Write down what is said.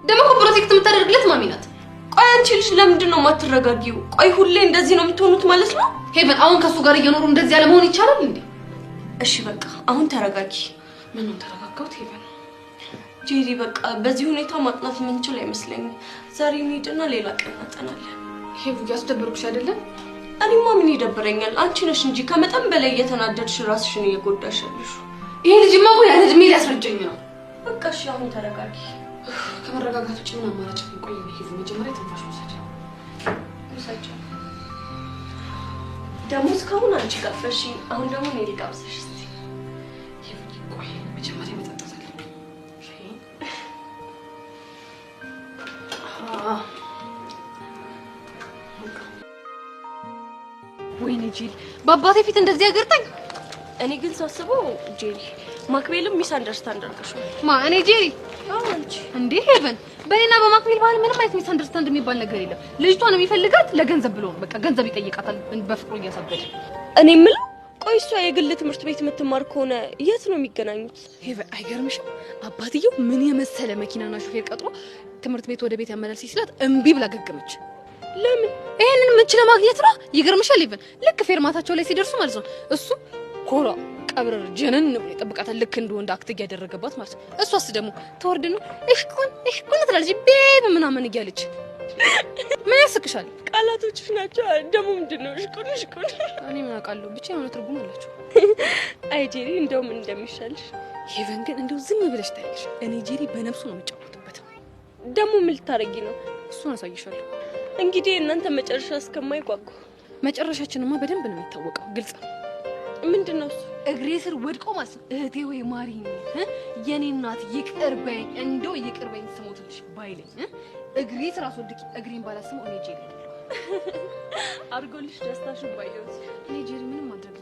ደግሞ ፕሮቴክት የምታደርግለት ማሚ ናት። ቆይ አንቺ ልጅ ለምንድን ነው የማትረጋጊው? ቆይ ሁሌ እንደዚህ ነው የምትሆኑት ማለት ነው? ሄቨን አሁን ከሱ ጋር እየኖሩ እንደዚህ ያለ መሆን ይቻላል እንዴ? እሺ በቃ አሁን ተረጋጊ። ምን ነው ተረጋጋሁት ሄቨን? ጄሪ በቃ በዚህ ሁኔታ ማጥናት የምንችል አይመስለኝም። ዛሬ እንሂድና ሌላ ቀን እናጠናለን። ሄቭ ያስደብርኩሽ አይደለም? እኔማ ምን ይደብረኛል? አንቺ ነሽ እንጂ ከመጠን በላይ እየተናደድሽ ራስሽን እየጎዳሽ ያለሽ። ይሄ ልጅማ እኮ ያለ እድሜ ሊያስረጀኝ ነው። በቃ እሺ አሁን ተረጋጊ። ከመረጋጋት ውጭ ምን አማራጭ ነው? ቆይ ሄቭ መጀመሪያ ትንፋሽ ወሰጂ። ደግሞ እስካሁን አንቺ ቀፈሽ፣ አሁን ደግሞ እኔ ልጋብዝሽ እስቲ። ቆይ መጀመሪያ መጠጣት አለብኝ። ወይኔ ጂል በአባቴ ፊት እንደዚህ ያገርጠኝ። እኔ ግን ሳስበው ጄሪ ማክቤልም ሚስ አንደርስታንድ አድርገሽው። እኔ ጄሪ አንቺ እንዴ ሄቨን በእኔና በማክቤል ባል ምንም አይነት ሚስ አንደርስታንድ የሚባል ነገር የለም። ልጅቷን የሚፈልጋት ለገንዘብ ብሎ ነው። በቃ ገንዘብ ይጠይቃታል በፍቅሩ እያሳበደ። እኔ የምለው ቆይ እሷ የግል ትምህርት ቤት የምትማር ከሆነ የት ነው የሚገናኙት? ሄቨን አይገርምሽም? አባትየው ምን የመሰለ መኪናና ሹፌር ቀጥሮ ትምህርት ቤት ወደ ቤት ያመላልስ ሲላት እምቢ ብላ ገገመች። ለምን? ይሄንን ምን ችለ ማግኘት ነው? ይገርምሻል ሄቨን ልክ ፌርማታቸው ላይ ሲደርሱ ማለት ነው እሱ ኮራ ቀብረር ጀነን ነው ይጠብቃታል። ልክ እንደ ወንድ አክት ያደረገባት ማለት ነው። እሷስ ደግሞ ተወርድ ነው እሽኩን ትላለች ቤብ ምናምን እያለች። ምን ያስቅሻል? ቃላቶችሽ ናቸው። ደግሞ ምንድነው እሽኩን? እኔ ምን አውቃለሁ ብቻ የሆነ ትርጉም አላቸው። አይ ጄሪ እንደውም እንደሚሻልሽ። ሄቨን ግን እንደው ዝም ብለሽ ታያለሽ። እኔ ጄሪ በነፍሱ ነው የምጫወትበት። ደግሞ ምን ልታረጊ ነው? እሱን አሳይሻለሁ። እንግዲህ እናንተ መጨረሻ እስከማይጓጉ። መጨረሻችንማ በደንብ ነው የሚታወቀው። ግልጽ ነው። ምንድነው እሱ? እግሬ ስር ወድቆ ማለት ነው እህቴ ወይ ማሪኝ የኔ እናት ይቅርበኝ፣ እንደው ይቅርበኝ ስሞትልሽ ባይለኝ እግሬ ስር አስወድቂ እግሬን ባላስመው እኔ ጄሪ አርጎልሽ ደስታሽን ባይደውስ እኔ ጄሪ ምንም ማድረግ